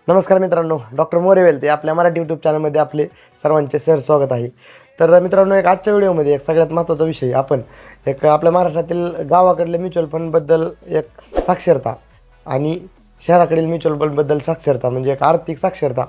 नमस्कार मित्रांनो, डॉक्टर मोरे वेलते आपल्या मराठी यूट्यूब चॅनलमध्ये आपले सर्वांचे स्वागत आहे. तर मित्रांनो, एक आजच्या व्हिडिओमध्ये एक सगळ्यात महत्त्वाचा विषय आपण एक आपल्या महाराष्ट्रातील गावाकडल्या म्युच्युअल फंडबद्दल एक साक्षरता आणि शहराकडील म्युच्युअल फंडबद्दल साक्षरता म्हणजे एक आर्थिक साक्षरता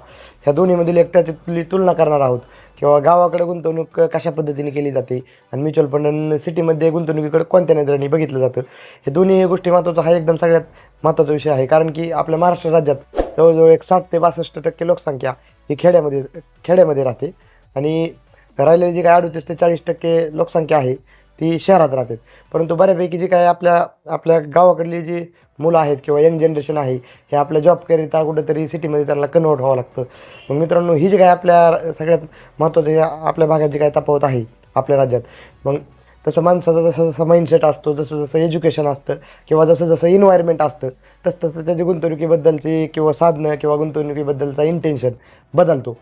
ह्या दोन्हीमधील एक त्याची तुलना करणार आहोत. किंवा गावाकडे गुंतवणूक कशा पद्धतीने केली जाते आणि म्युच्युअल फंड सिटीमध्ये गुंतवणुकीकडे कोणत्या नजरेने बघितलं जातं, हे दोन्ही गोष्टी महत्त्वाचा हा एकदम सगळ्यात महत्त्वाचा विषय आहे. कारण की आपल्या महाराष्ट्र राज्यात जवळजवळ एक 60 ते 62% लोकसंख्या ही खेड्यामध्ये राहते आणि राहिलेली जी काय 38 ते 40% लोकसंख्या आहे ती शहरात राहते. परंतु बऱ्यापैकी जी काय आपल्या आपल्या गावाकडली जी मुलं आहेत किंवा यंग जनरेशन आहे, हे आपल्या जॉबकरिता कुठेतरी सिटीमध्ये त्यांना कन्व्हर्ट व्हावं लागतं. मग मित्रांनो, ही जी काय आपल्या सगळ्यात महत्त्वाचं आपल्या भागात जी काय तफावत आहे आपल्या राज्यात, मग तसं माणसाचा जसं जसं माइंडसेट असतो, जसं जसं एज्युकेशन असतं किंवा जसं जसं इन्व्हायरमेंट असतं, तसं तसं त्याची गुंतवणुकीबद्दलची किंवा साधनं किंवा गुंतवणुकीबद्दलचा इंटेन्शन बदलतो.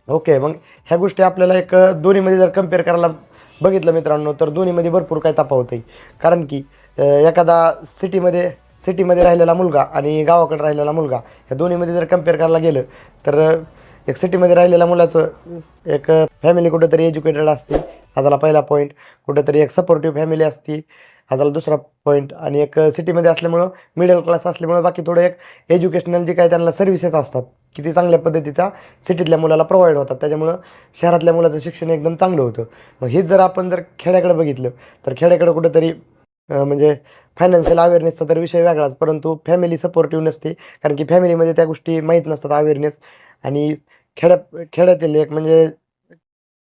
ओके, मग ह्या गोष्टी आपल्याला एक दोन्हीमध्ये जर कम्पेअर करायला बघितलं मित्रांनो, तर दोन्हीमध्ये भरपूर काही तफावत आहे. कारण की एखादा सिटीमध्ये राहिलेला मुलगा आणि गावाकडे राहिलेला मुलगा ह्या दोन्हीमध्ये जर कम्पेअर करायला गेलं, तर एक सिटीमध्ये राहिलेल्या मुलाचं एक फॅमिली कुठेतरी एज्युकेटेड असते, हा झाला पहिला पॉईंट. कुठेतरी एक सपोर्टिव्ह फॅमिली असती, हा झाला दुसरा पॉईंट. आणि एक सिटीमध्ये असल्यामुळं मिडल क्लास असल्यामुळं बाकी थोडं एक एज्युकेशनल जे काही त्यांना सर्व्हिसेस असतात, किती चांगल्या पद्धतीचा सिटीतल्या मुलाला प्रोव्हाइड होतात, त्याच्यामुळं शहरातल्या मुलाचं शिक्षण एकदम चांगलं होतं. मग हेच जर आपण खेड्याकडे बघितलं, तर खेड्याकडे कुठेतरी म्हणजे फायनान्शियल अवेअरनेसचा तर विषय वेगळाच, परंतु फॅमिली सपोर्टिव्ह नसते. कारण की फॅमिलीमध्ये त्या गोष्टी माहीत नसतात अवेअरनेस. आणि खेड्यातील एक म्हणजे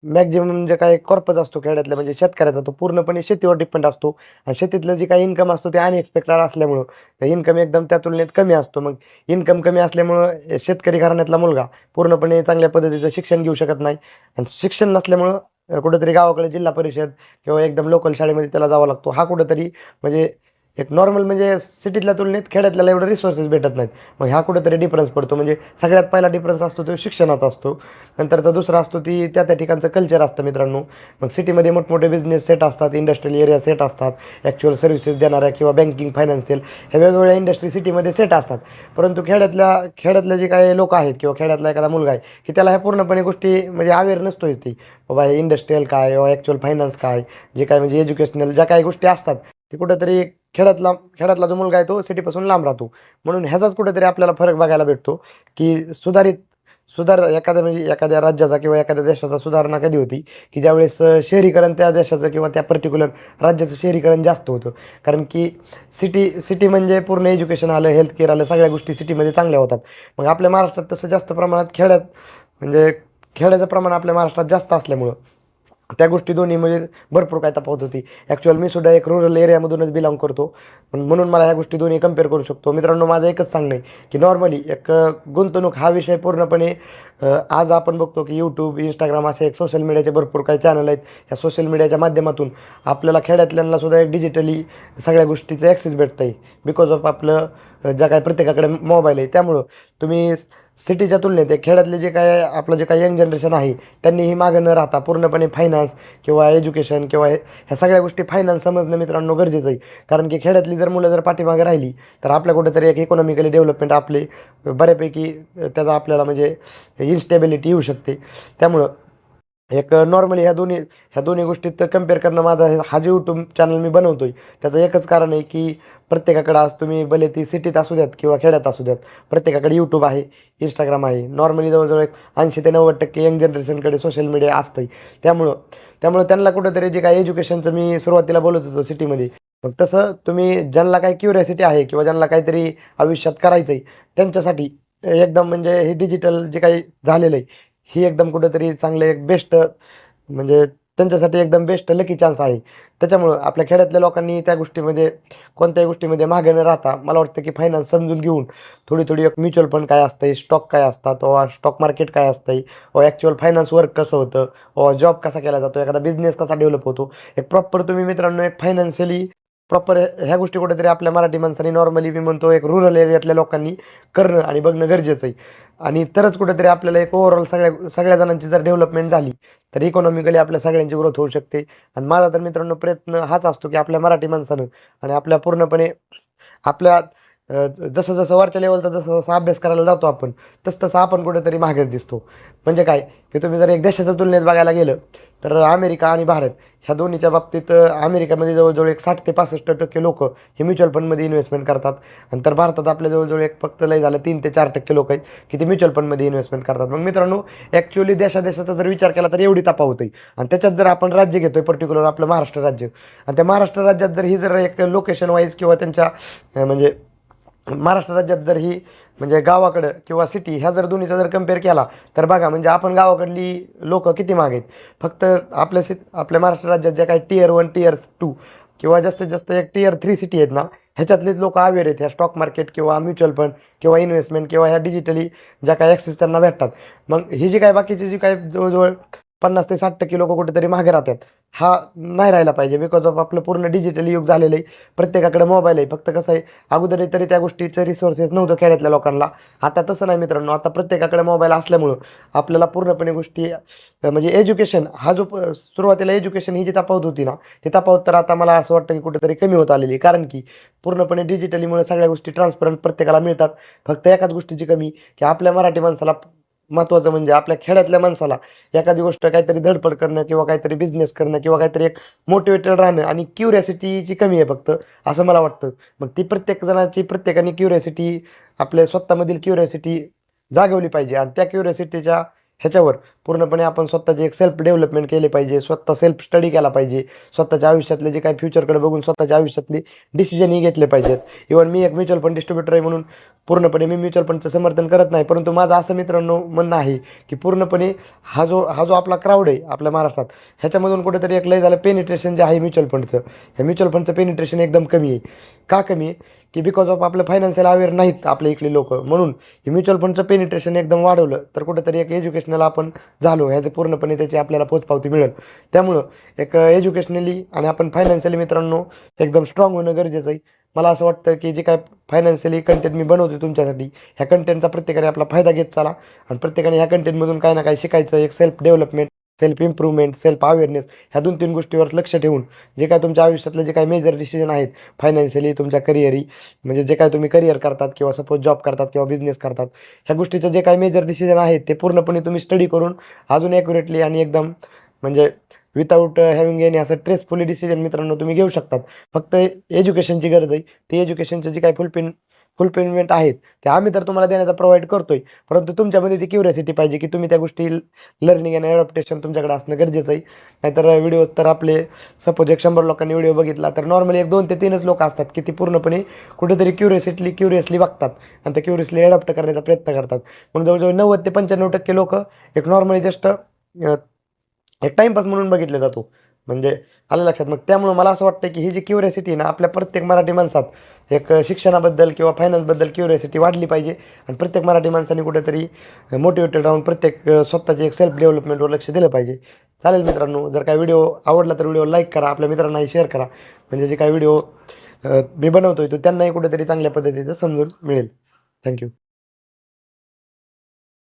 मॅक्झिमम जे काही कॉर्पस असतो खेड्यातल्या म्हणजे शेतकऱ्याचा, तो पूर्णपणे शेतीवर डिपेंड असतो आणि शेतीतलं जे काही इन्कम असतो ते अनएक्सपेक्टेड असल्यामुळं इन्कम एकदम त्या तुलनेत कमी असतो. मग इन्कम कमी असल्यामुळं शेतकरी घराण्यातला मुलगा पूर्णपणे चांगल्या पद्धतीचं शिक्षण घेऊ शकत नाही आणि शिक्षण नसल्यामुळं कुठेतरी गावाकडे जिल्हा परिषद किंवा एकदम लोकल शाळेमध्ये त्याला जावं लागतो. हा कुठेतरी म्हणजे एक नॉर्मल म्हणजे सिटीतल्या तुलनेत खेड्यातल्याला एवढे रिसोर्सेस भेटत नाहीत. मग ह्या कुठेतरी डिफरन्स पडतो. म्हणजे सगळ्यात पहिला डिफरन्स असतो तो शिक्षणात असतो. नंतरचा दुसरा असतो ती त्या त्या ठिकाणचं कल्चर असतं मित्रांनो. मग सिटीमध्ये मोठमोठे बिझनेस सेट असतात, इंडस्ट्रियल एरिया सेट असतात, ॲक्च्युअल सर्व्हिसेस देणाऱ्या किंवा बँकिंग, फायनान्शियल ह्या वेगवेगळ्या इंडस्ट्री सिटीमध्ये सेट असतात. परंतु खेड्यातले जे काही लोक आहेत किंवा खेड्यातला एखादा मुलगा आहे, की त्याला ह्या पूर्णपणे गोष्टी म्हणजे अवेअर नसतोय ती, बाबा हे इंडस्ट्रियल काय किंवा ॲक्च्युअल फायनान्स काय, जे काय म्हणजे एज्युकेशनल ज्या काही गोष्टी असतात, ते कुठेतरी खेड्यातला जो मुलगा आहे तो सिटीपासून लांब राहतो. म्हणून ह्याचाच कुठेतरी आपल्याला फरक बघायला भेटतो, की एखाद्या राज्याचा किंवा एखाद्या देशाचा सुधारणा कधी होती, की ज्यावेळेस शहरीकरण त्या देशाचं किंवा त्या पर्टिक्युलर राज्याचं शहरीकरण जास्त होतं. कारण की सिटी म्हणजे पूर्ण एज्युकेशन आलं, हेल्थ केअर आलं, सगळ्या गोष्टी सिटीमध्ये चांगल्या होतात. मग आपल्या महाराष्ट्रात तसं जास्त प्रमाणात म्हणजे खेड्याचं प्रमाण आपल्या महाराष्ट्रात जास्त असल्यामुळं त्या गोष्टी दोन्हीमध्ये भरपूर काय तफावत होती. ॲक्च्युअल मी सुद्धा एक रूरल एरियामधूनच बिलॉंग करतो. पण म्हणून मला ह्या गोष्टी दोन्ही कंपेअर करू शकतो. मित्रांनो, माझं एकच सांगणं आहे, की नॉर्मली एक गुंतवणूक हा विषय पूर्णपणे आज आपण बघतो, की यूट्यूब, इंस्टाग्राम असे एक सोशल मीडियाचे भरपूर काही चॅनल आहेत. ह्या सोशल मीडियाच्या माध्यमातून आपल्याला खेड्यातल्यांना सुद्धा एक डिजिटली सगळ्या गोष्टीचं ॲक्सेस भेटतं आहे. बिकॉज ऑफ आपलं ज्या काही प्रत्येकाकडे मोबाईल आहे. त्यामुळं तुम्ही सिटीच्या तुलनेत एक खेड्यातले जे काही यंग जनरेशन आहे, त्यांनी ही मागं न राहता पूर्णपणे फायनान्स किंवा एज्युकेशन किंवा ह्या सगळ्या गोष्टी फायनान्स समजणं मित्रांनो गरजेचं आहे. कारण की खेड्यातली जर मुलं जर पाठीमागे राहिली, तर आपल्या कुठेतरी एक इकॉनॉमिकली डेव्हलपमेंट आपली बऱ्यापैकी त्याचा आपल्याला म्हणजे इन्स्टेबिलिटी येऊ शकते. त्यामुळं एक नॉर्मली ह्या दोन्ही गोष्टीत कंपेअर करणं माझा हा जो यूट्यूब चॅनल मी बनवतो आहे, त्याचं एकच कारण आहे, की प्रत्येकाकडं आज तुम्ही भले ती सिटीत असू द्यात किंवा खेड्यात असू द्यात, प्रत्येकाकडे यूट्यूब आहे, इंस्टाग्राम आहे. नॉर्मली जवळजवळ एक 80 ते 90% यंग जनरेशनकडे सोशल मीडिया असतं. त्यामुळं त्यामुळं त्यांना कुठेतरी जे काही एज्युकेशनचं मी सुरुवातीला बोलत होतो सिटीमध्ये, मग तसं तुम्ही ज्यांना काही क्युरिओसिटी आहे किंवा ज्यांना काहीतरी आयुष्यात करायचं आहे, त्यांच्यासाठी एकदम म्हणजे हे डिजिटल जे काही झालेलं आहे, ही एकदम कुठेतरी चांगलं एक बेस्ट म्हणजे त्यांच्यासाठी एकदम बेस्ट लकी चान्स आहे. त्याच्यामुळं आपल्या खेड्यातल्या लोकांनी त्या गोष्टीमध्ये कोणत्याही गोष्टीमध्ये मागे न राहता मला वाटतं, की फायनान्स समजून घेऊन थोडी एक म्युच्युअल फंड काय असतं, स्टॉक काय असतात, व स्टॉक मार्केट काय असतं, व ॲक्च्युअल फायनान्स वर्क कसं होतं, व जॉब कसा केला जातो, एखादा बिझनेस कसा डेव्हलप होतो. एक प्रॉपर तुम्ही मित्रांनो एक फायनान्शियली प्रॉपर ह्या गोष्टी कुठेतरी आपल्या मराठी माणसांनी नॉर्मली मी म्हणतो एक रूरल एरियातल्या लोकांनी करणं आणि बघणं गरजेचं आहे. आणि तरच कुठेतरी आपल्याला एक ओव्हरऑल सगळ्या सगळ्या जणांची जर डेव्हलपमेंट झाली, तर इकॉनॉमिकली आपल्या सगळ्यांची ग्रोथ होऊ शकते. आणि माझा तर मित्रांनो प्रयत्न हाच असतो, की आपल्या मराठी माणसानं आणि आपल्या पूर्णपणे आपल्या जसं जसं वरच्या लेवलचा जसं जसा अभ्यास करायला जातो आपण तसं तसं आपण कुठेतरी मागेच दिसतो. म्हणजे काय की तुम्ही जर एक देशाच्या तुलनेत बघायला गेलं तर अमेरिका आणि भारत ह्या दोन्हीच्या बाबतीत अमेरिकेमध्ये जवळजवळ एक 60 ते 65% लोक हे म्युच्युअल फंडमध्ये इन्व्हेस्टमेंट करतात. आणि तर भारतात आपल्या जवळजवळ एक फक्त लय झालं 3 ते 4% लोक आहेत की ते म्युच्युअल फंडमध्ये इन्व्हेस्टमेंट करतात. मग मित्रांनो, ॲक्च्युअली देशादेशाचा जर विचार केला तर एवढी तफावत आहे. आणि त्याच्यात जर आपण राज्य घेतोय पर्टिक्युलर आपलं महाराष्ट्र राज्य, आणि त्या महाराष्ट्र राज्यात जर ही जर एक लोकेशन वाईज किंवा त्यांच्या म्हणजे महाराष्ट्र राज्यात जर ही म्हणजे गावाकडं किंवा सिटी ह्या जर दोन्हीचा जर कम्पेअर केला तर बघा म्हणजे आपण गावाकडली लोक किती मागे आहेत. फक्त आपल्या महाराष्ट्र राज्यात ज्या काही Tier 1 Tier 2 किंवा जास्तीत जास्त एक Tier 3 सिटी आहेत ना, ह्याच्यातलेच लोक अवेअर आहेत ह्या स्टॉक मार्केट किंवा म्युच्युअल फंड किंवा इन्व्हेस्टमेंट किंवा ह्या डिजिटली ज्या काही ॲक्सेस त्यांना भेटतात. मग ही जी काय बाकीची जी काय जवळजवळ 50 ते 60% लोक कुठेतरी मागे राहतात. हा नाही राहिला पाहिजे, बिकॉज ऑफ आपलं पूर्ण डिजिटल युग झालेलं आहे. प्रत्येकाकडे मोबाईल आहे. फक्त कसं आहे, अगोदर तरी त्या गोष्टीचं रिसोर्सेस नव्हतं खेड्यातल्या लोकांना. आता तसं नाही मित्रांनो, आता प्रत्येकाकडे मोबाईल असल्यामुळं आपल्याला पूर्णपणे गोष्टी म्हणजे एज्युकेशन हा जो सुरुवातीला एज्युकेशन ही जी तफावत होती ना, ती तफावत तर आता मला असं वाटतं की कुठेतरी कमी होत आलेली आहे. कारण की पूर्णपणे डिजिटलीमुळे सगळ्या गोष्टी ट्रान्सपरंट प्रत्येकाला मिळतात. फक्त एकाच गोष्टीची कमी की आपल्या मराठी माणसाला महत्त्वाचं म्हणजे आपल्या खेड्यातल्या माणसाला एखादी गोष्ट काहीतरी धडपड करणं किंवा काहीतरी बिझनेस करणं किंवा काहीतरी एक मोटिवेटेड राहणं आणि क्युरियासिटीची कमी आहे फक्त, असं मला वाटतं. मग ती प्रत्येक जणाची प्रत्येकाने क्युरियासिटी आपल्या स्वतःमधील क्युरियासिटी जागवली पाहिजे. आणि त्या क्युरियासिटीच्या ह्याच्यावर पूर्णपणे आपण स्वतःचे एक सेल्फ डेव्हलपमेंट केले पाहिजे. स्वतः सेल्फ स्टडी केला पाहिजे. स्वतःच्या आयुष्यातले जे काही फ्युचरकडे बघून स्वतःच्या आयुष्यातली डिसिजनही घेतले पाहिजेत. इव्हन मी एक म्युच्युअल फंड डिस्ट्रीब्युटर आहे म्हणून पूर्णपणे मी म्युच्युअल फंडचं समर्थन करत नाही. परंतु माझं असं मित्रांनो म्हणणं आहे की पूर्णपणे हा जो आपला क्राऊड आहे आपल्या महाराष्ट्रात, ह्याच्यामधून कुठेतरी एक लय झालं पेनिट्रेशन जे आहे म्युच्युअल फंडचं, ह्या म्युच्युअल फंडचं पेनिट्रेशन एकदम कमी आहे. का कमी आहे की बिकॉज ऑफ आपलं फायनान्शियल अवेअर नाहीत आपल्या इकडे लोक, म्हणून हे म्युच्युअल फंडचं पेनिट्रेशन एकदम वाढवलं तर कुठेतरी एक एज्युकेशनल आपण झालो ह्याचे पूर्णपणे त्याची आपल्याला पोचपावती मिळेल. त्यामुळं एक एज्युकेशनली आणि आपण फायनान्शियली मित्रांनो एकदम स्ट्रॉंग होणं गरजेचं आहे. मला असं वाटतं की जे काय फायनान्शियली कंटेंट मी बनवतो तुमच्यासाठी, ह्या कंटेंटचा प्रत्येकाने आपला फायदा घेत चाला आणि प्रत्येकाने ह्या कंटेंटमधून काही ना काही शिकायचं. एक self development, self improvement, self awareness ह्या 2-3 गोष्टीवर लक्ष ठेवून जे काय तुमच्या आयुष्यातले जे काही मेजर डिसिजन आहेत फायनान्शियली तुमच्या करिअरी, म्हणजे जे काय तुम्ही करिअर करतात किंवा सपोज जॉब करतात किंवा बिझनेस करतात, ह्या गोष्टीचे जे काही मेजर डिसिजन आहेत ते पूर्णपणे तुम्ही स्टडी करून अजून ॲक्युरेटली आणि एकदम म्हणजे विदाऊट हॅव्हिंग एनी असं स्ट्रेसफुली डिसिजन मित्रांनो तुम्ही घेऊ शकतात. फक्त एज्युकेशनची गरज आहे. ती एज्युकेशनचं जे काही फुलफिलमेंट आहेत ते आम्ही तर तुम्हाला देण्याचा प्रोव्हाइड करतोय. परंतु तुमच्यामध्ये ती क्युरियोसिटी पाहिजे की तुम्ही त्या गोष्टी लर्निंग आणि ॲडॉप्टेशन तुमच्याकडे असणं गरजेचं आहे. नाहीतर व्हिडिओ तर आपले सपोज एक 100 लोकांनी व्हिडिओ बघितला तर नॉर्मली एक 2 ते 3च लोक असतात की ती पूर्णपणे कुठेतरी क्युरियसली बघतात आणि त्या क्युरियसली ॲडॉप्ट करण्याचा प्रयत्न करतात. मग जवळजवळ 90 ते 95% लोक एक नॉर्मली जस्ट एक टाईमपास म्हणून बघितला जातो. म्हणजे आलं लक्षात. मग त्यामुळं मला असं वाटतं की ही जी क्युरियोसिटी ना आपल्या प्रत्येक मराठी माणसात एक शिक्षणाबद्दल किंवा फायनान्सबद्दल क्युरियोसिटी वाढली पाहिजे. आणि प्रत्येक मराठी माणसाने कुठेतरी मोटिवेटेड राहून प्रत्येक स्वतःचे एक सेल्फ डेव्हलपमेंटवर लक्ष दिलं पाहिजे. चालेल मित्रांनो, जर काही व्हिडिओ आवडला तर व्हिडिओ लाईक करा, आपल्या मित्रांनाही शेअर करा. म्हणजे जे काही व्हिडिओ मी बनवतोय तो त्यांनाही कुठेतरी चांगल्या पद्धतीचं समजून मिळेल. थँक्यू.